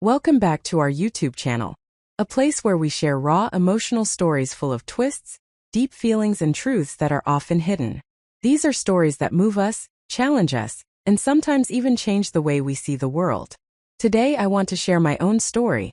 Welcome back to our YouTube channel, a place where we share raw, emotional stories full of twists, deep feelings, and truths that are often hidden. These are stories that move us, challenge us, and sometimes even change the way we see the world. Today I want to share my own story,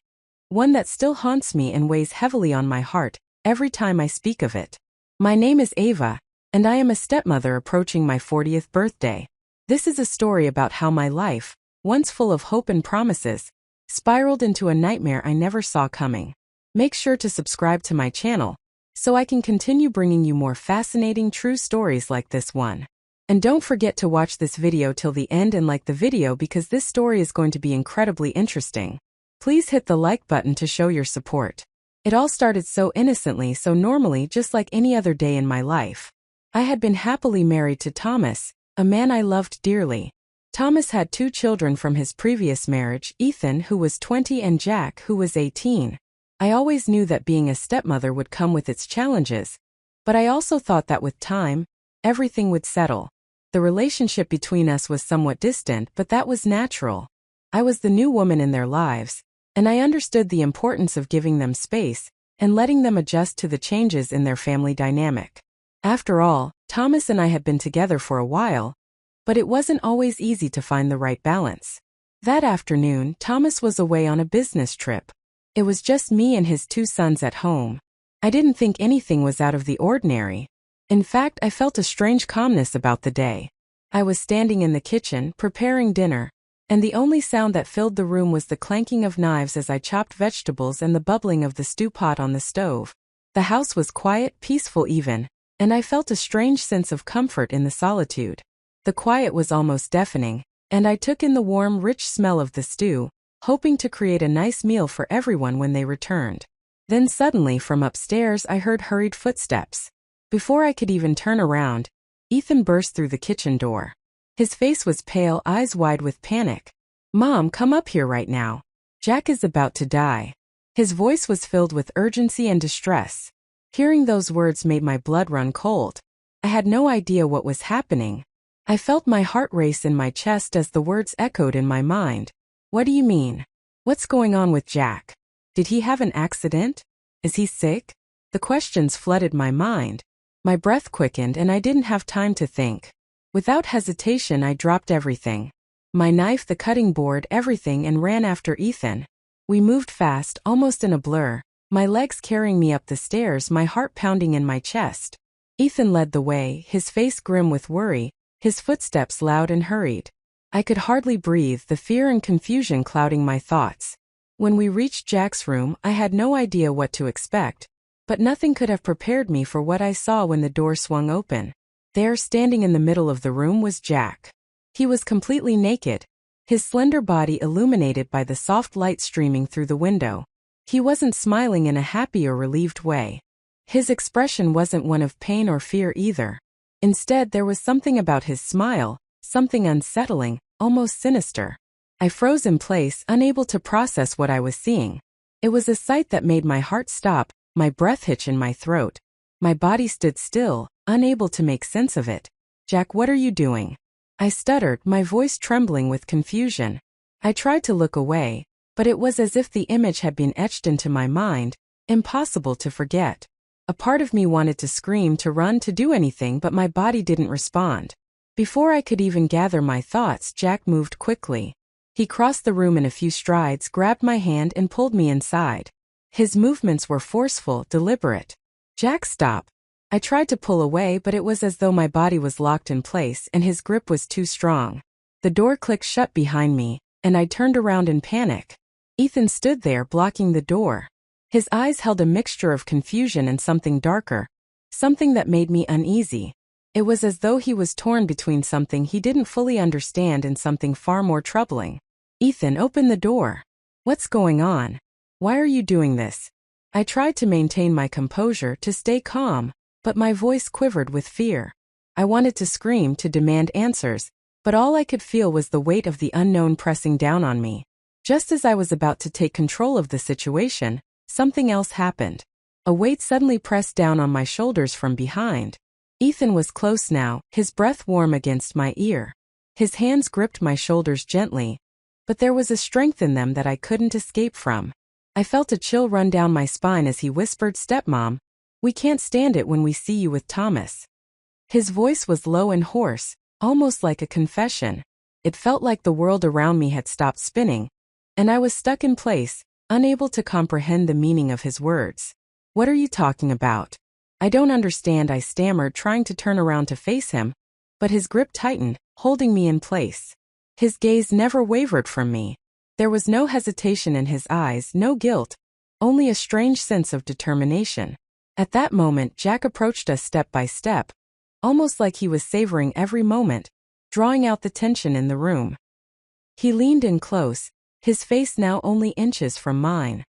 one that still haunts me and weighs heavily on my heart every time I speak of it. My name is Ava, and I am a stepmother approaching my 40th birthday. This is a story about how my life, once full of hope and promises, spiraled into a nightmare I never saw coming. Make sure to subscribe to my channel so I can continue bringing you more fascinating true stories like this one. And don't forget to watch this video till the end and like the video because this story is going to be incredibly interesting. Please hit the like button to show your support. It all started so innocently, so normally, just like any other day in my life. I had been happily married to Thomas, a man I loved dearly. Thomas had 2 children from his previous marriage, Ethan, who was 20, and Jack, who was 18. I always knew that being a stepmother would come with its challenges, but I also thought that with time, everything would settle. The relationship between us was somewhat distant, but that was natural. I was the new woman in their lives, and I understood the importance of giving them space and letting them adjust to the changes in their family dynamic. After all, Thomas and I had been together for a while, but it wasn't always easy to find the right balance. That afternoon, Thomas was away on a business trip. It was just me and his 2 sons at home. I didn't think anything was out of the ordinary. In fact, I felt a strange calmness about the day. I was standing in the kitchen, preparing dinner, and the only sound that filled the room was the clanking of knives as I chopped vegetables and the bubbling of the stew pot on the stove. The house was quiet, peaceful even, and I felt a strange sense of comfort in the solitude. The quiet was almost deafening, and I took in the warm, rich smell of the stew, hoping to create a nice meal for everyone when they returned. Then suddenly from upstairs I heard hurried footsteps. Before I could even turn around, Ethan burst through the kitchen door. His face was pale, eyes wide with panic. "Mom, come up here right now. Jack is about to die." His voice was filled with urgency and distress. Hearing those words made my blood run cold. I had no idea what was happening. I felt my heart race in my chest as the words echoed in my mind. "What do you mean? What's going on with Jack? Did he have an accident? Is he sick?" The questions flooded my mind. My breath quickened and I didn't have time to think. Without hesitation, I dropped everything. My knife, the cutting board, everything, and ran after Ethan. We moved fast, almost in a blur, my legs carrying me up the stairs, my heart pounding in my chest. Ethan led the way, his face grim with worry, his footsteps loud and hurried. I could hardly breathe, the fear and confusion clouding my thoughts. When we reached Jack's room, I had no idea what to expect, but nothing could have prepared me for what I saw when the door swung open. There, standing in the middle of the room, was Jack. He was completely naked, his slender body illuminated by the soft light streaming through the window. He wasn't smiling in a happy or relieved way. His expression wasn't one of pain or fear either. Instead, there was something about his smile, something unsettling, almost sinister. I froze in place, unable to process what I was seeing. It was a sight that made my heart stop, my breath hitch in my throat. My body stood still, unable to make sense of it. "Jack, what are you doing?" I stuttered, my voice trembling with confusion. I tried to look away, but it was as if the image had been etched into my mind, impossible to forget. A part of me wanted to scream, to run, to do anything, but my body didn't respond. Before I could even gather my thoughts, Jack moved quickly. He crossed the room in a few strides, grabbed my hand, and pulled me inside. His movements were forceful, deliberate. "Jack, stop." I tried to pull away, but it was as though my body was locked in place and his grip was too strong. The door clicked shut behind me, and I turned around in panic. Ethan stood there, blocking the door. His eyes held a mixture of confusion and something darker, something that made me uneasy. It was as though he was torn between something he didn't fully understand and something far more troubling. "Ethan, open the door. What's going on? Why are you doing this?" I tried to maintain my composure, to stay calm, but my voice quivered with fear. I wanted to scream, to demand answers, but all I could feel was the weight of the unknown pressing down on me. Just as I was about to take control of the situation, something else happened. A weight suddenly pressed down on my shoulders from behind. Ethan was close now, his breath warm against my ear. His hands gripped my shoulders gently, but there was a strength in them that I couldn't escape from. I felt a chill run down my spine as he whispered, "Stepmom, we can't stand it when we see you with Thomas." His voice was low and hoarse, almost like a confession. It felt like the world around me had stopped spinning, and I was stuck in place, unable to comprehend the meaning of his words. "What are you talking about? I don't understand," I stammered, trying to turn around to face him, but his grip tightened, holding me in place. His gaze never wavered from me. There was no hesitation in his eyes, no guilt, only a strange sense of determination. At that moment, Jack approached us step by step, almost like he was savoring every moment, drawing out the tension in the room. He leaned in close, his face now only inches from mine.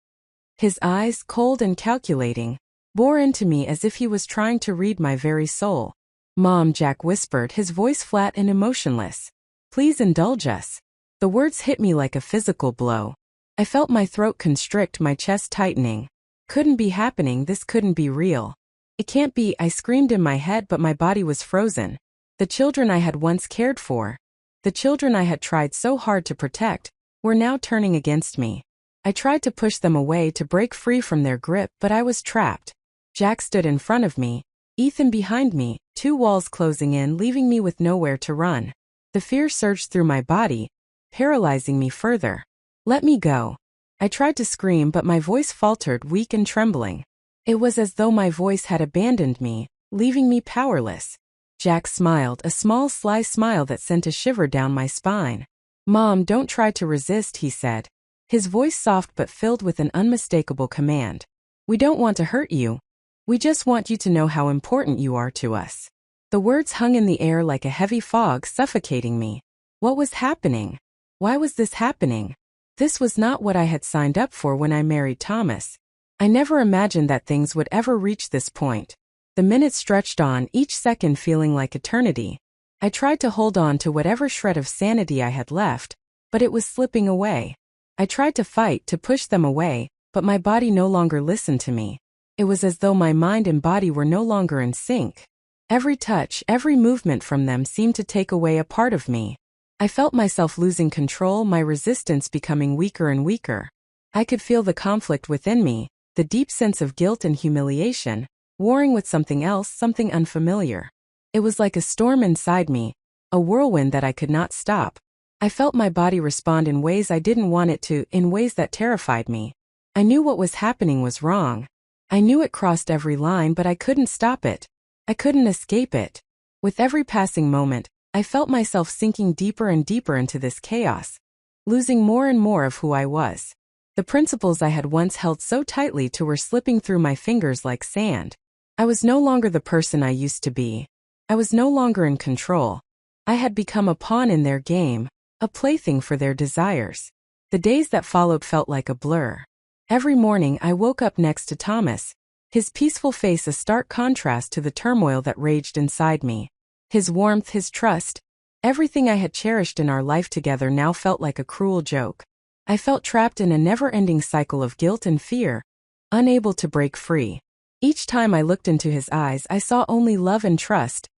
His eyes, cold and calculating, bore into me as if he was trying to read my very soul. "Mom," Jack whispered, his voice flat and emotionless. "Please indulge us." The words hit me like a physical blow. I felt my throat constrict, my chest tightening. Couldn't be happening, this couldn't be real. "It can't be," I screamed in my head, but my body was frozen. The children I had once cared for, the children I had tried so hard to protect, were now turning against me. I tried to push them away, to break free from their grip, but I was trapped. Jack stood in front of me, Ethan behind me, two walls closing in, leaving me with nowhere to run. The fear surged through my body, paralyzing me further. "Let me go." I tried to scream, but my voice faltered, weak and trembling. It was as though my voice had abandoned me, leaving me powerless. Jack smiled, a small, sly smile that sent a shiver down my spine. "Mom, don't try to resist," he said, his voice soft but filled with an unmistakable command. "We don't want to hurt you. We just want you to know how important you are to us." The words hung in the air like a heavy fog, suffocating me. What was happening? Why was this happening? This was not what I had signed up for when I married Thomas. I never imagined that things would ever reach this point. The minutes stretched on, each second feeling like eternity. I tried to hold on to whatever shred of sanity I had left, but it was slipping away. I tried to fight, to push them away, but my body no longer listened to me. It was as though my mind and body were no longer in sync. Every touch, every movement from them seemed to take away a part of me. I felt myself losing control, my resistance becoming weaker and weaker. I could feel the conflict within me, the deep sense of guilt and humiliation, warring with something else, something unfamiliar. It was like a storm inside me, a whirlwind that I could not stop. I felt my body respond in ways I didn't want it to, in ways that terrified me. I knew what was happening was wrong. I knew it crossed every line, but I couldn't stop it. I couldn't escape it. With every passing moment, I felt myself sinking deeper and deeper into this chaos, losing more and more of who I was. The principles I had once held so tightly to were slipping through my fingers like sand. I was no longer the person I used to be. I was no longer in control. I had become a pawn in their game, a plaything for their desires. The days that followed felt like a blur. Every morning I woke up next to Thomas, his peaceful face a stark contrast to the turmoil that raged inside me. His warmth, his trust, everything I had cherished in our life together now felt like a cruel joke. I felt trapped in a never-ending cycle of guilt and fear, unable to break free. Each time I looked into his eyes, I saw only love and trust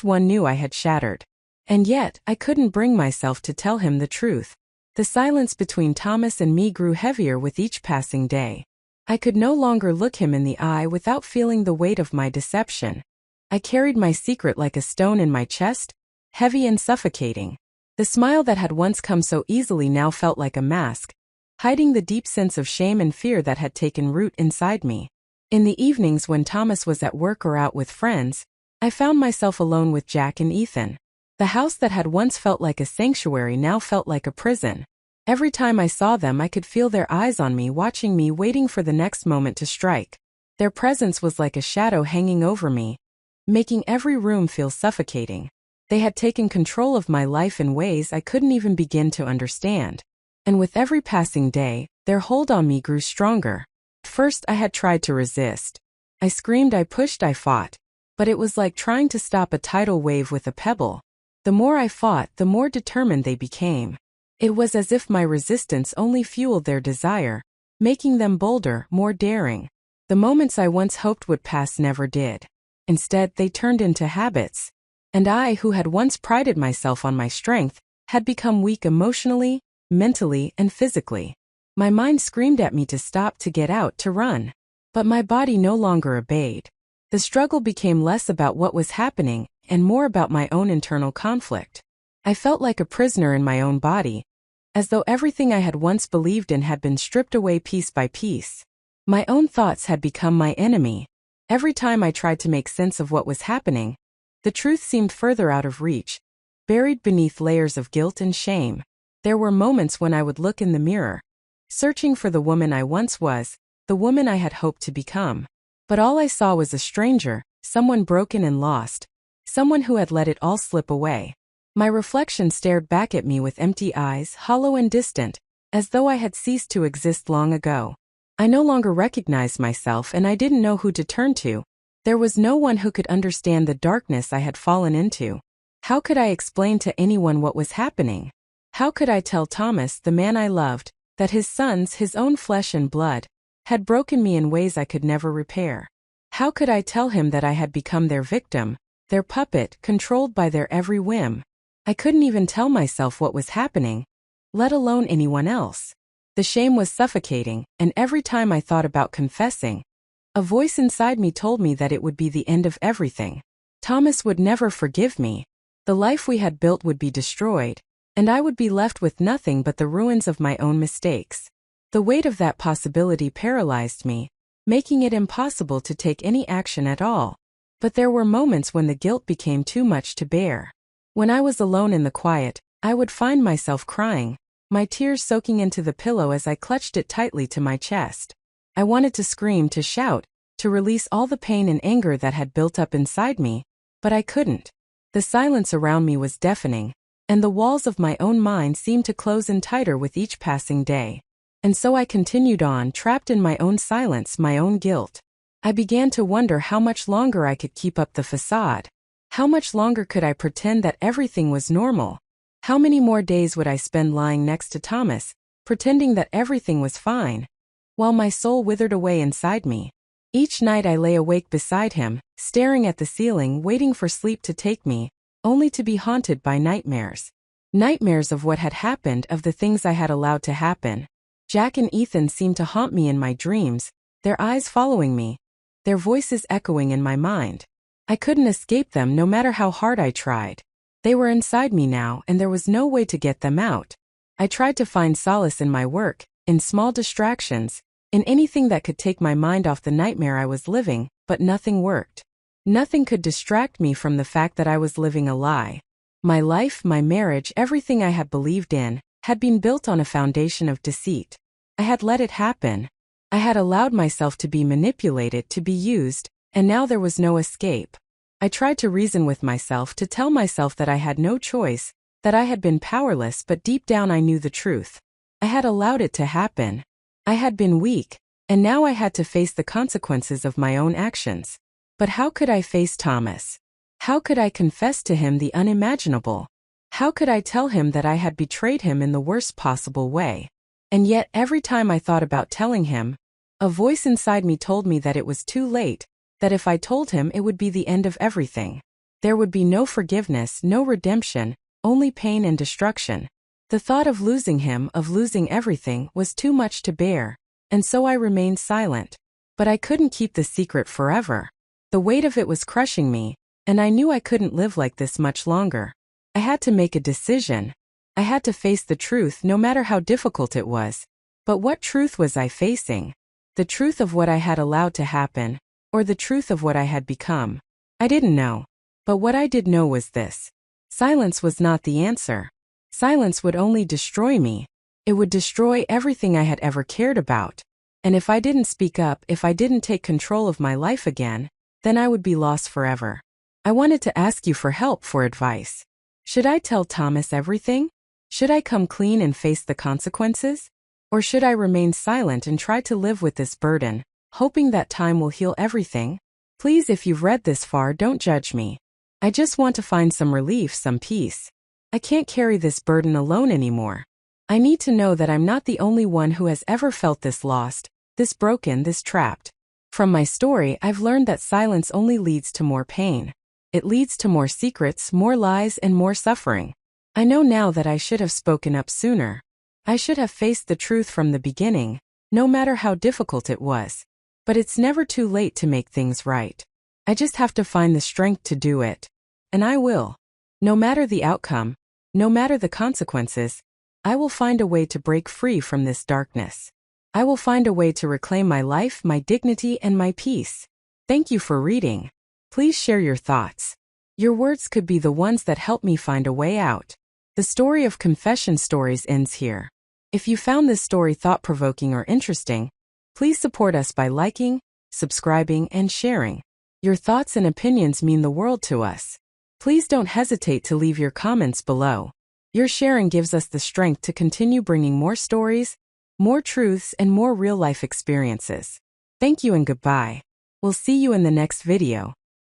one knew I had shattered. And yet, I couldn't bring myself to tell him the truth. The silence between Thomas and me grew heavier with each passing day. I could no longer look him in the eye without feeling the weight of my deception. I carried my secret like a stone in my chest, heavy and suffocating. The smile that had once come so easily now felt like a mask, hiding the deep sense of shame and fear that had taken root inside me. In the evenings when Thomas was at work or out with friends, I found myself alone with Jack and Ethan. The house that had once felt like a sanctuary now felt like a prison. Every time I saw them, I could feel their eyes on me, watching me, waiting for the next moment to strike. Their presence was like a shadow hanging over me, making every room feel suffocating. They had taken control of my life in ways I couldn't even begin to understand. And with every passing day, their hold on me grew stronger. First, I had tried to resist. I screamed, I pushed, I fought. But it was like trying to stop a tidal wave with a pebble. The more I fought, the more determined they became. It was as if my resistance only fueled their desire, making them bolder, more daring. The moments I once hoped would pass never did. Instead, they turned into habits. And I, who had once prided myself on my strength, had become weak emotionally, mentally and physically. My mind screamed at me to stop, to get out, to run. But my body no longer obeyed. The struggle became less about what was happening and more about my own internal conflict. I felt like a prisoner in my own body, as though everything I had once believed in had been stripped away piece by piece. My own thoughts had become my enemy. Every time I tried to make sense of what was happening, the truth seemed further out of reach, buried beneath layers of guilt and shame. There were moments when I would look in the mirror, searching for the woman I once was, the woman I had hoped to become. But all I saw was a stranger, someone broken and lost, someone who had let it all slip away. My reflection stared back at me with empty eyes, hollow and distant, as though I had ceased to exist long ago. I no longer recognized myself, and I didn't know who to turn to. There was no one who could understand the darkness I had fallen into. How could I explain to anyone what was happening? How could I tell Thomas, the man I loved, that his sons, his own flesh and blood, had broken me in ways I could never repair? How could I tell him that I had become their victim, their puppet, controlled by their every whim? I couldn't even tell myself what was happening, let alone anyone else. The shame was suffocating, and every time I thought about confessing, a voice inside me told me that it would be the end of everything. Thomas would never forgive me. The life we had built would be destroyed, and I would be left with nothing but the ruins of my own mistakes. The weight of that possibility paralyzed me, making it impossible to take any action at all. But there were moments when the guilt became too much to bear. When I was alone in the quiet, I would find myself crying, my tears soaking into the pillow as I clutched it tightly to my chest. I wanted to scream, to shout, to release all the pain and anger that had built up inside me, but I couldn't. The silence around me was deafening, and the walls of my own mind seemed to close in tighter with each passing day. And so I continued on, trapped in my own silence, my own guilt. I began to wonder how much longer I could keep up the facade. How much longer could I pretend that everything was normal? How many more days would I spend lying next to Thomas, pretending that everything was fine, while my soul withered away inside me? Each night I lay awake beside him, staring at the ceiling, waiting for sleep to take me, only to be haunted by nightmares. Nightmares of what had happened, of the things I had allowed to happen. Jack and Ethan seemed to haunt me in my dreams, their eyes following me, their voices echoing in my mind. I couldn't escape them no matter how hard I tried. They were inside me now, and there was no way to get them out. I tried to find solace in my work, in small distractions, in anything that could take my mind off the nightmare I was living, but nothing worked. Nothing could distract me from the fact that I was living a lie. My life, my marriage, everything I had believed in, had been built on a foundation of deceit. I had let it happen. I had allowed myself to be manipulated, to be used, and now there was no escape. I tried to reason with myself, to tell myself that I had no choice, that I had been powerless, but deep down I knew the truth. I had allowed it to happen. I had been weak, and now I had to face the consequences of my own actions. But how could I face Thomas? How could I confess to him the unimaginable? How could I tell him that I had betrayed him in the worst possible way? And yet every time I thought about telling him, a voice inside me told me that it was too late, that if I told him it would be the end of everything. There would be no forgiveness, no redemption, only pain and destruction. The thought of losing him, of losing everything, was too much to bear, and so I remained silent. But I couldn't keep the secret forever. The weight of it was crushing me, and I knew I couldn't live like this much longer. I had to make a decision. I had to face the truth, no matter how difficult it was. But what truth was I facing? The truth of what I had allowed to happen, or the truth of what I had become? I didn't know. But what I did know was this: silence was not the answer. Silence would only destroy me. It would destroy everything I had ever cared about. And if I didn't speak up, if I didn't take control of my life again, then I would be lost forever. I wanted to ask you for help, for advice. Should I tell Thomas everything? Should I come clean and face the consequences? Or should I remain silent and try to live with this burden, hoping that time will heal everything? Please, if you've read this far, don't judge me. I just want to find some relief, some peace. I can't carry this burden alone anymore. I need to know that I'm not the only one who has ever felt this lost, this broken, this trapped. From my story, I've learned that silence only leads to more pain. It leads to more secrets, more lies, and more suffering. I know now that I should have spoken up sooner. I should have faced the truth from the beginning, no matter how difficult it was. But it's never too late to make things right. I just have to find the strength to do it. And I will. No matter the outcome, no matter the consequences, I will find a way to break free from this darkness. I will find a way to reclaim my life, my dignity, and my peace. Thank you for reading. Please share your thoughts. Your words could be the ones that help me find a way out. The story of Confession Stories ends here. If you found this story thought-provoking or interesting, please support us by liking, subscribing, and sharing. Your thoughts and opinions mean the world to us. Please don't hesitate to leave your comments below. Your sharing gives us the strength to continue bringing more stories, more truths, and more real-life experiences. Thank you and goodbye. We'll see you in the next video.